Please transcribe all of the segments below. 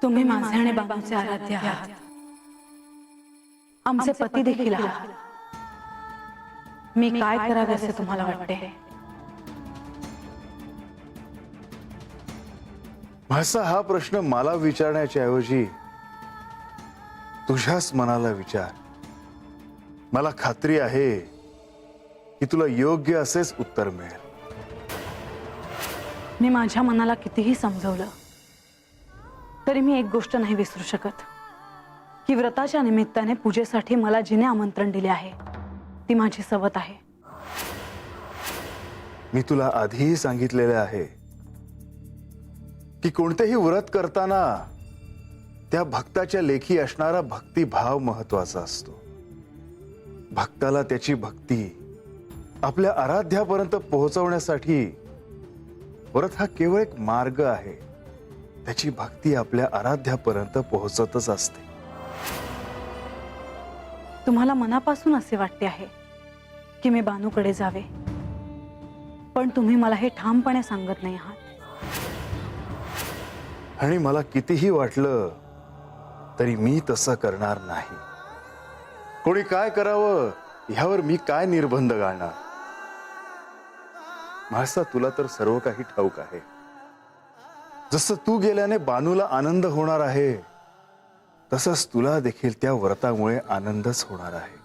तुम्ही माझे आणि बाबांचे आराध्य आहात, आमचे पती देखील आहात. मी काय करावे असे तुम्हाला वाटते? भाषा, हा प्रश्न मला विचारण्याच्या ऐवजी तुझ्याच मनाला विचार. मला खात्री आहे की तुला योग्य असेच उत्तर मिळेल. मी माझ्या मनाला कितीही समजवलं तरी मी एक गोष्ट नाही विसरू शकत की व्रताच्या निमित्ताने पूजेसाठी मला जिने आमंत्रण दिले आहे ती माझी सवत आहे. मी तुला आधीही सांगितलेले आहे की कोणतेही व्रत करताना त्या भक्ताच्या लेखी असणारा भक्तिभाव महत्वाचा असतो. भक्ताला त्याची भक्ती आपल्या आराध्यापर्यंत पोहोचवण्यासाठी व्रत हा केवळ एक मार्ग आहे. त्याची भक्ती आपल्या आराध्यापर्यंत पोहोचतच असते. तुम्हाला मनापासून असे वाटते आहे की मी बानूकडे जावे, पण तुम्ही मला हे ठामपणे सांगत नाही आहात. आणि मला कितीही वाटलं तरी मी तसं करणार नाही. कोणी काय करावं ह्यावर मी काय निर्बंध घालणार? महासा, तुला तर सर्व काही ठाऊक आहे. जसं तू गेल्याने बानूला आनंद होणार आहे तसंच तुला देखील त्या व्रतामुळे आनंदच होणार आहे.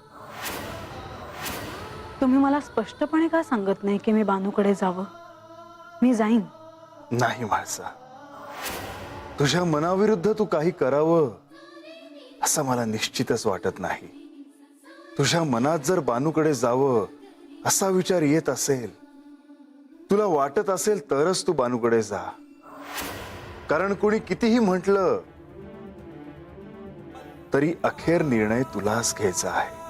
तुम्ही मला स्पष्टपणे का सांगत नाही की मी बानूकडे जावं? मी जाईन. नाही महासा, तुझ्या मनाविरुद्ध तू काही करावं असं मला निश्चितच वाटत नाही. तुझ्या मनात जर बानूकडे जावं असा विचार येत असेल, तुला वाटत असेल तरच तू बानूकडे जा. कारण कोणी कितीही म्हटलं तरी अखेर निर्णय तुलाच घ्यायचा आहे.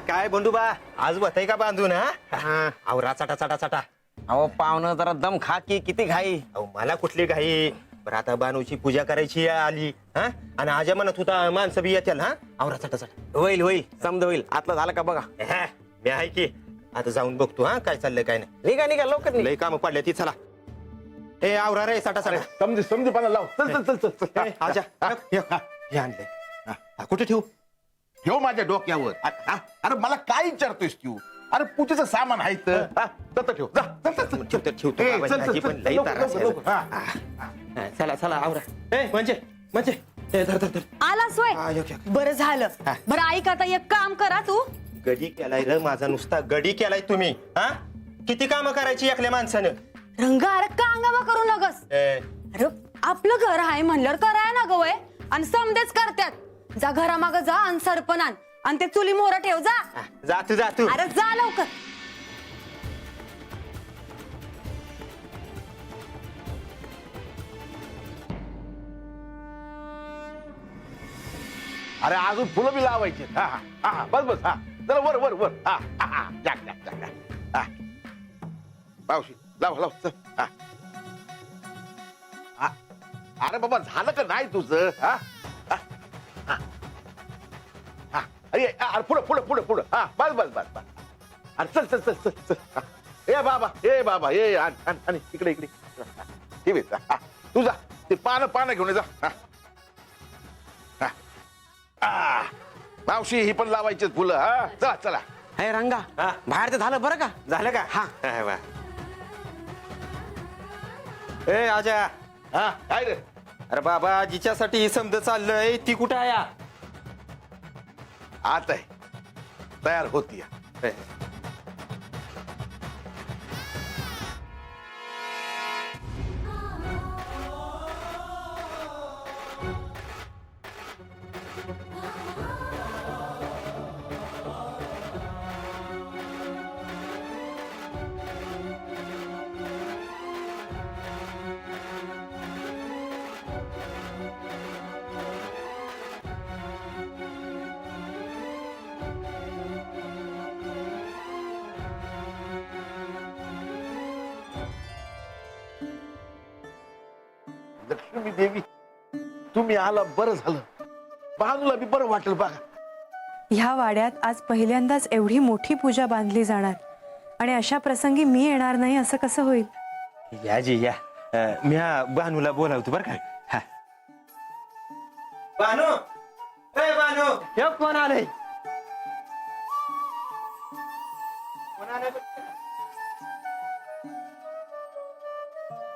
काय बंडूबा, आज बताई का बांधून? आवरा चाटा चाटा चाटा. अहो पाहुणं जरा दम खा की, किती घाई. अहो मला कुठली घाई? बरं आता बानूची पूजा करायची आली हा, आणि आजा म्हणत होता माणसं बी येतील. हा, आवरा चाटा चाटा. होईल होईल, समज होईल. आतलं झालं का बघा. मी आहे की, आता जाऊन बघतो हा काय चाललंय काय नाही. निघा निघा लवकर निघा. लय काम पडले ती. चला ए आवरा रे चाटा चाटा. समजे समजे पाना लाव. चल चल चल चल. ए, आजा हे आणलंय. कुठे ठेवू? ठेव माझ्या डोक्यावर. अरे मला काय विचारतोयस तू? अरे पूजेचं सामान आहे तर ठेव. जा, चल, चल, चल. ठेवतो ठेवतो ए, बाबाची चल, चल, भाजी चल, पण लई लवकर, त्रास लवकर, आहे. लवकर. चला चला आवरा. ए म्हणजे म्हणजे ए, धर धर धर. आलास होय? हा, योग्य. बरं झालं. हा. बरं ऐक, आता एक काम करा तू. गडी केलाय र माझा, नुसता गडी केलाय तुम्ही. हा, किती काम करायची एकल्या माणसानं? रंग अरे कांगावा करू नगस. अरे आपलं घर आहे म्हणल्यावर कराय ना गवय, आणि समदेच करतात. जा घरामाग जा आणि सरपण आण आणि ते चुली मोहर ठेव. जा जातू जातू. अरे जा लवकर. अरे अजून फुलं बी लावायची. हा हा हा, बस बस. हा चला वर वर वर. हा हा हा, जाक जाक जाक. हा पावशी लाव लाव. चल. हा हा. अरे बाबा झालं का नाही तुझं? हा हा, हा. हा. अरे अरे पुढं पुढं पुढं पुढं. हा बस बस बस बस. अरे चल चल चल चल चल. हा. ए बाबा ए आणि इकडे इकडे. ठेव इथं. हा तुझा ते पानं घेऊन ये जा. हा मावशी ही पण लावायची फुलं. हा चला चला. हे रंगा, हा. बाहेर ते झालं बरं का? झालं का? हा. वा. ए आजा. हा काय रे? अरे बाबा, जिच्यासाठी ही समज चाललंय ती कुठं आहे? आत आहे, तयार होती. लक्ष्मी देवी, तुम्ही आला बरं झालं. बाजूला बी बरं वाटेल बघा. ह्या वाड्यात आज पहिल्यांदाच एवढी मोठी पूजा बांधली जाणार आणि अशा प्रसंगी मी येणार नाही असं कसं होईल? या जी या मी बानूला बोलावतो बरं का. हा. बानू ए बानू हे कोण आले?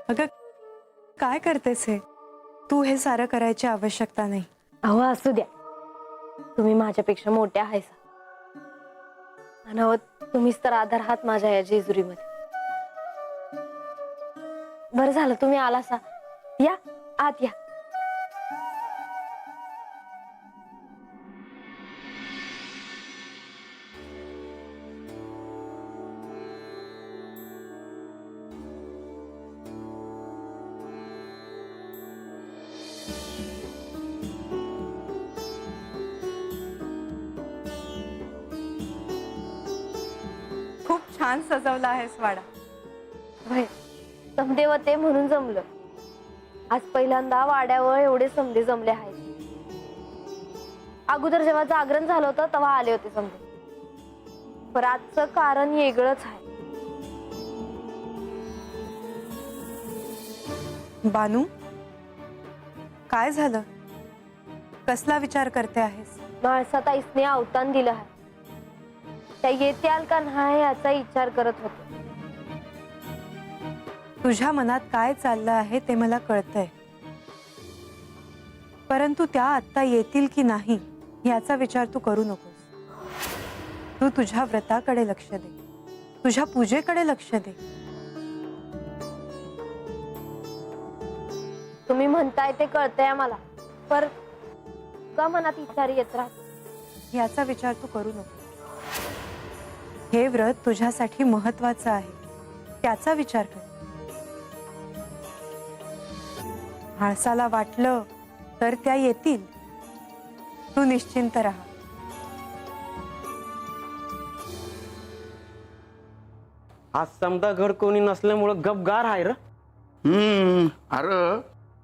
अगं काय करतेस हे? तू हे सारं करायची आवश्यकता नाही. अहो असू द्या, तुम्ही माझ्यापेक्षा मोठ्या आहेसा आणि अहो तुम्हीच तर आधार आहात माझ्या या जेजुरीमध्ये. बरं झालं तुम्ही आलासा. या आत या. खूप छान सजवला आहेस वाडा. भय समदेव ते म्हणून जमलं. आज पहिल्यांदा वाड्यावर एवढे समदे जमले आहेत. अगोदर जेव्हा जागरण झालं होतं तेव्हा आले होते समदे, पण आजचं कारण वेगळंच आहे. बानू, काय झालं? कसला विचार करते आहेस? म्हाळसाताईसने अवतान दिलं आहे. त्या येत्याल का नाही याचा विचार करत होते. तुझ्या मनात काय चाललं आहे ते मला कळतंय, परंतु त्या आत्ता येतील की नाही याचा विचार तू करू नकोस. तू तुझ्या व्रताकडे लक्ष दे, तुझ्या पूजेकडे लक्ष दे. तुम्ही म्हणताय ते कळतंय मला, पर का मनात विचार येत राहत. याचा विचार तू करू नको. हे व्रत तुझ्यासाठी महत्वाचं आहे, त्याचा विचार कर. माणसाला वाटलं तर त्या येतील. तू निश्चिंत राहा. आज समजा घर कोणी नसल्यामुळं गपगार आहे र. अरे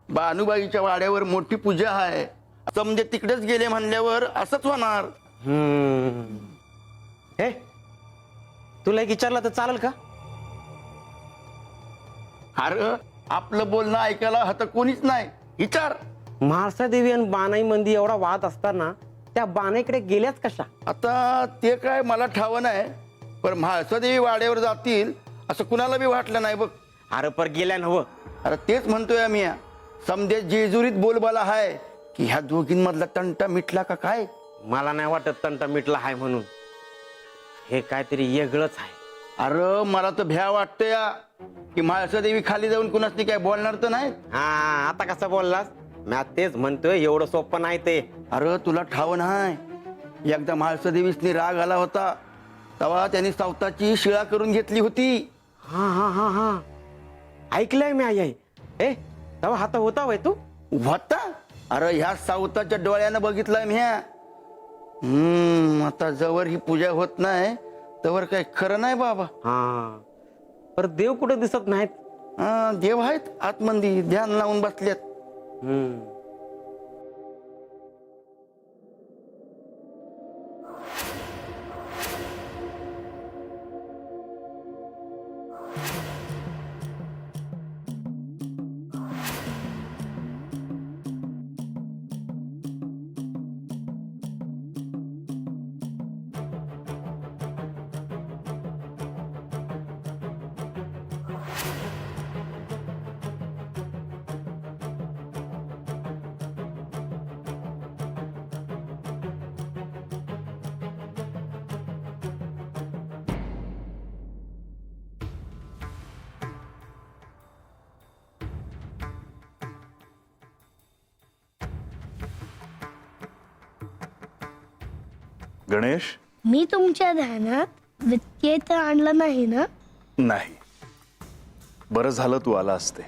बानुबाईच्या वाड्यावर मोठी पूजा आहे, समजे तिकडेच गेले म्हणल्यावर असंच होणार. हे तुला एक विचारलं तर चालेल का? अरे आपलं बोलणं ऐकायला हत कोणीच नाही, विचार. म्हाळसा देवी आणि बानाई मंदी एवढा वाद असताना त्या बानाईकडे गेल्याच कशा? आता ते काय मला ठाव नाही, पण म्हाळसादेवी वाड्यावर जातील असं कुणाला बी वाटलं नाही बघ. अरे पर गेल्या नव. अरे तेच म्हणतोय आम्ही, समजे जेजुरीत बोलबाला आहे की ह्या दोघींमधला तंटा मिटला का काय? मला नाही वाटत तंटा मिटला आहे म्हणून. हे काहीतरी वेगळंच आहे. अरे मला तर भ्या वाटतंय की म्हाळसादेवी खाली जाऊन कुणाच काय बोलणार तर नाही. हा आता कसं बोललास? मी तेच म्हणतोय, एवढं सोपं नाही ते. अरे तुला ठाव नाही, एकदा म्हाळसादेवीसनी राग आला होता तेव्हा त्यांनी सावताची शिळा करून घेतली होती. हा हा हा हा ऐकलंय मी. आई ए तेव्हा हाता होता वय तू? होता? अरे ह्या सावताच्या डोळ्यानं बघितलंय मी. आता जवळ ही पूजा होत नाही तवर काय खरं नाही बाबा. हा पर देव कुठे दिसत नाहीत. देव आहेत आतमंदी, ध्यान लावून बसलेत. गणेश, मी तुमच्या ध्यानात व्यत्यय तर आणला नाही ना? नाही. बरं झालं तू आला असते.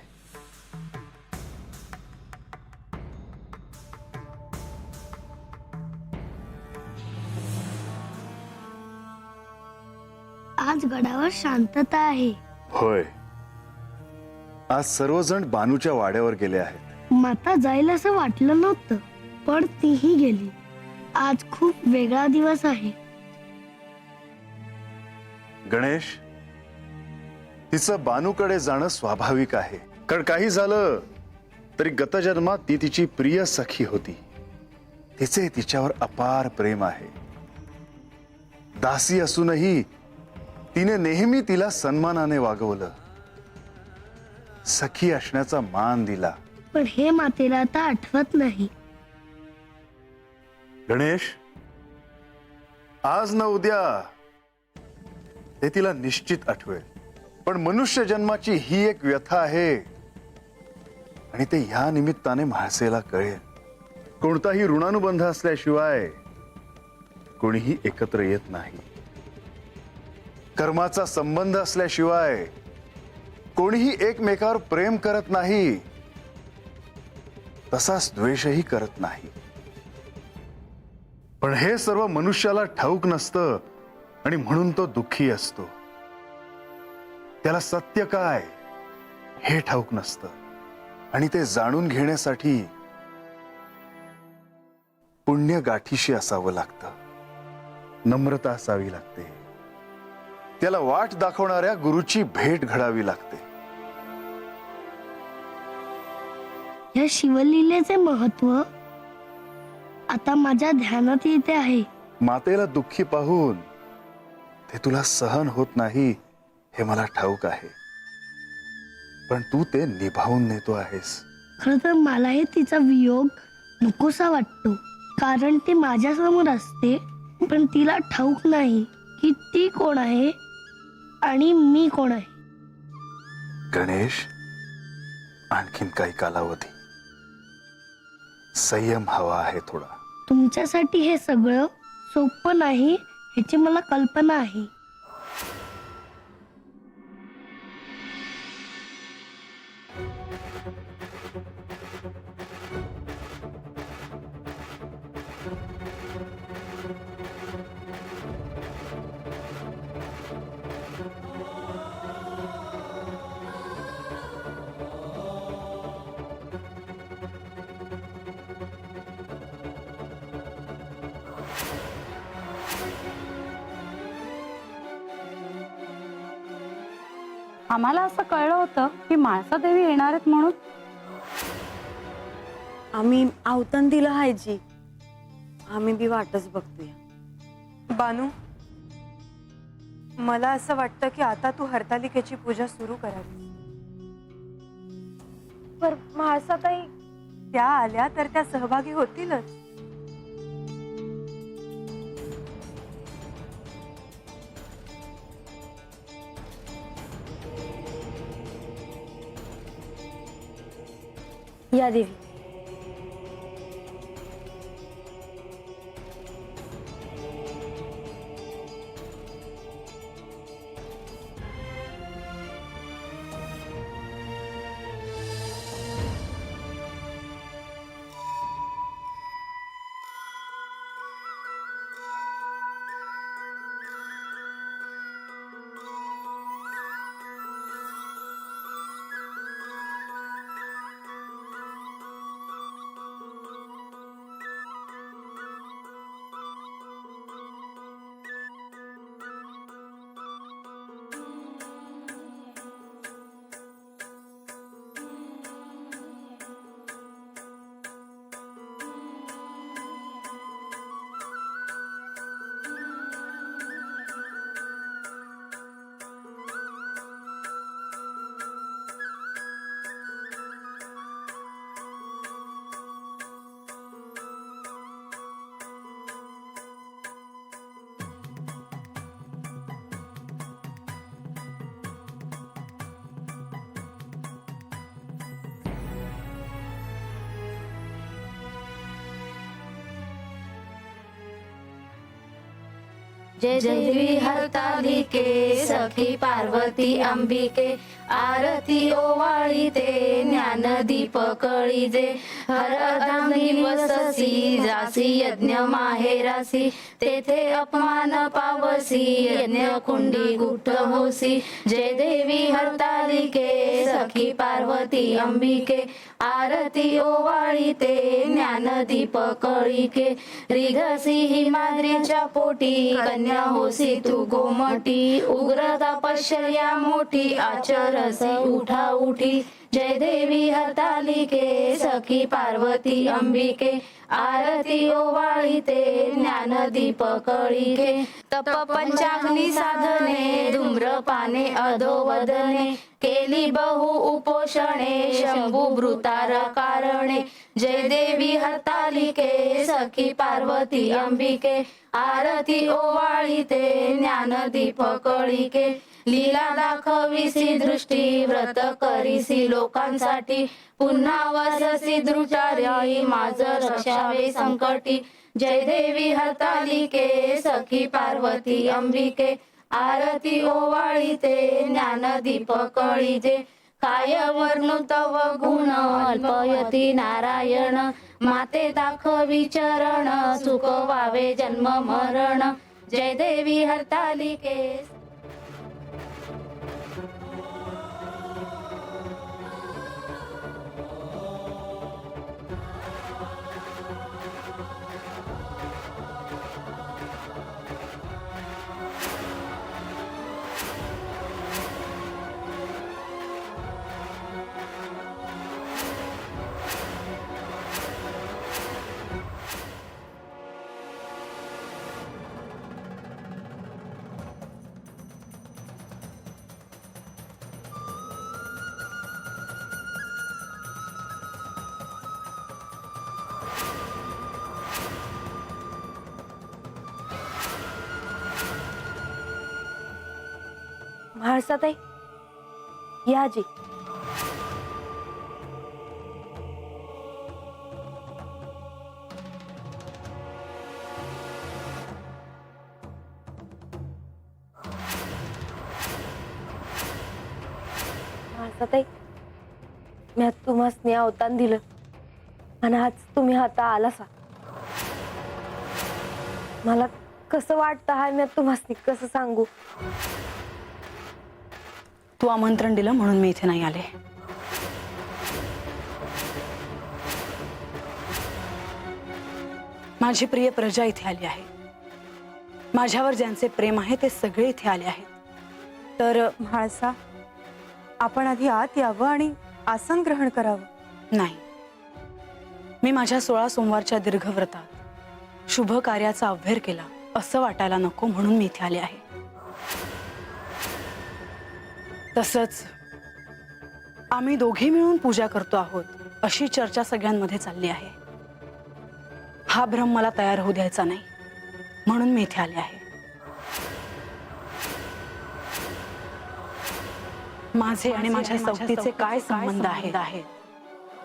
आज गडावर शांतता आहे. होय, आज सर्वजण बानूच्या वाड्यावर गेले आहेत. माता जाईल असं वाटलं नव्हतं. पण तीही गेली. आज खूप वेगळा दिवस आहे. गणेश, तिचं बानूकडे जाणं स्वाभाविक आहे. कारण काही झालं तरी गतजन्मात ती तिची प्रिय सखी होती. तिचे तिच्यावर अपार प्रेम आहे. दासी असूनही तिने नेहमी तिला सन्मानाने वागवलं, सखी असण्याचा मान दिला. पण हे मातेला आता आठवत नाही. गणेश, आज न उद्या ते तिला निश्चित आठवेल. पण मनुष्य जन्माची ही एक व्यथा आहे आणि ते ह्या निमित्ताने म्हाळसेला कळेल. कोणताही ऋणानुबंध असल्याशिवाय कोणीही एकत्र येत नाही. कर्माचा संबंध असल्याशिवाय कोणीही एकमेकावर प्रेम करत नाही, तसाच द्वेषही करत नाही. पण हे सर्व मनुष्याला ठाऊक नसतं आणि म्हणून तो दुःखी असतो. त्याला सत्य काय हे ठाऊक नसतं आणि ते जाणून घेण्यासाठी पुण्य गाठीशी असावं लागतं, नम्रता असावी लागते, त्याला वाट दाखवणाऱ्या गुरुची भेट घडावी लागते. या शिवलीलेचे महत्व आता माझ्या ध्यानात येते आहे. मातेला दुःखी पाहून ते तुला सहन होत नाही हे मला ठाऊक आहे, पण तू ते निभावून नेतो आहेस. खर तर मलाही तिचा वियोग नकोसा वाटतो. कारण ती माझ्या समोर असते, पण तिला ठाऊक नाही की ती कोण आहे आणि मी कोण आहे. गणेश, आणखीन काही कालावधी, संयम हवा आहे थोडा. तुमच्यासाठी हे सगळं सोपं नाही ह्याची मला कल्पना आहे. आम्हाला असं कळलं होतं की म्हाळसा देवी येणार आहेत म्हणून. आम्ही आवतन दिलं आहे जी. आम्ही बी वाटच बघतोय. बानू, मला असं वाटतं की आता तू हरतालिकेची पूजा सुरू करावी. पर म्हाळसाताई त्या आल्या तर त्या सहभागी होतीलच. या देवी. जय देवी हरतालिके सखी पार्वती अंबिके आरती ओवाळी ते ज्ञानदीप कळीजे हरधामी वससी जासी यज्ञ माहेरासी तेथे अपमान पावसी यज्ञ कुंडी गुप्त होसी जय देवी हरतालिके सखी पार्वती अंबिके आरती ओवाळी ते ज्ञानदीप कळीके रिघसी हिमाद्रीच्या पोटी कन्या होसी तू गोमटी उग्र तपश्चर्या मोठी आचरसी उठा उठी जय देवी हरतालिके सखी पार्वती अंबिके आरती ओवाळी ते ज्ञानदीप कळीके तप पंचाग्नी साधने धूम्रपाने अधोवदने केली बहु उपोषणे शंभू भृतार कारणे जय देवी हरतालिके सखी पार्वती अंबिके आरती ओवाळी ते ज्ञानदीप कळीके लीला दाखविसी दृष्टी व्रत करीसी लोकांसाठी पुन्हा वससी द्रुचार्याई माझ रक्षावे संकटी जय देवी हरतालिके सखी पार्वती अंबिके आरती ओवाळी ते ज्ञानदीप कळीजे काय वर्णु तव गुण अल्पयती नारायण माते दाखवी चरण चुकवावे जन्म मरण जय देवी हरतालिके म्हाळसाताई या जी म्हाळसाताई मी तुम्हाला अवतान दिलं आणि आज तुम्ही आता आलासा मला कसं वाटतं हाय मी तुम्हाला कसं सांगू तू आमंत्रण दिलं म्हणून मी इथे नाही आले. माझी प्रिय प्रजा इथे आली आहे. माझ्यावर ज्यांचे प्रेम आहे ते सगळे इथे आले आहेत. तर म्हाळसा आपण आधी आत यावं आणि आसन ग्रहण करावं. नाही, मी माझ्या 16 सोमवारच्या दीर्घ व्रतात शुभ कार्याचा अव्हेर केला असं वाटायला नको म्हणून मी इथे आले आहे. तसंच आम्ही दोघी मिळून पूजा करतो आहोत अशी चर्चा सगळ्यांमध्ये चालली आहे. हा भ्रम मला तयार होऊ द्यायचा नाही म्हणून मी इथे आले आहे. माझे आणि माझ्या सवतीचे काय संबंध आहेत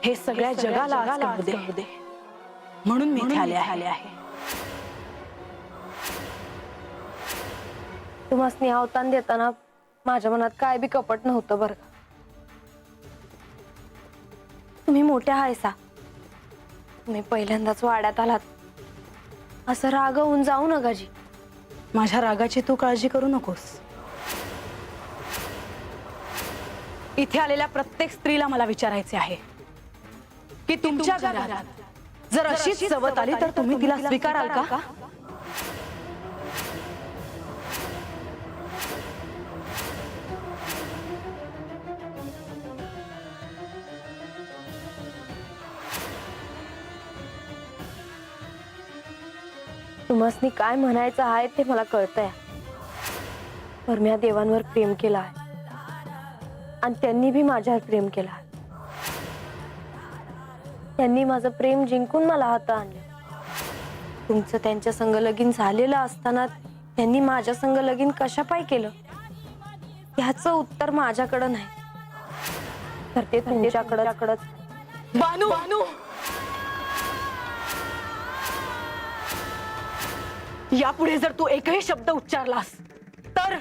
हे सगळ्या जगाला आज कळू दे म्हणून मी इथे आले आहे. तुम्हाला अवतान देताना माझ्या मनात काय बी कपट नव्हतं बरं का. तुम्ही मोठ्या हायसा, तुम्ही पहिल्यांदाच वाड्यात आलात, असं राग होऊन जाऊ नका जी. माझ्या रागाची तू काळजी करू नकोस. इथे आलेल्या प्रत्येक स्त्रीला मला विचारायचे आहे की तुमच्या घरात जर अशीच सवत आली तर तुम्ही तिला स्वीकाराल का? तुम्हाला काय म्हणायचं आहे ते मला कळतंय. पर मी या देवांवर प्रेम केलं आहे आणि त्यांनी बी माझ्यावर प्रेम केलं आहे. त्यांनी माझं प्रेम जिंकून मला हातात आणलं. तुमचं त्यांच्या संग लगीन झालेलं असताना त्यांनी माझ्या संग लगीन कशापायी केलं याचं उत्तर माझ्याकडं नाही, तर ते तुमच्याकडंच. बानू, यापुढे जर तू एकही शब्द उच्चारलास तर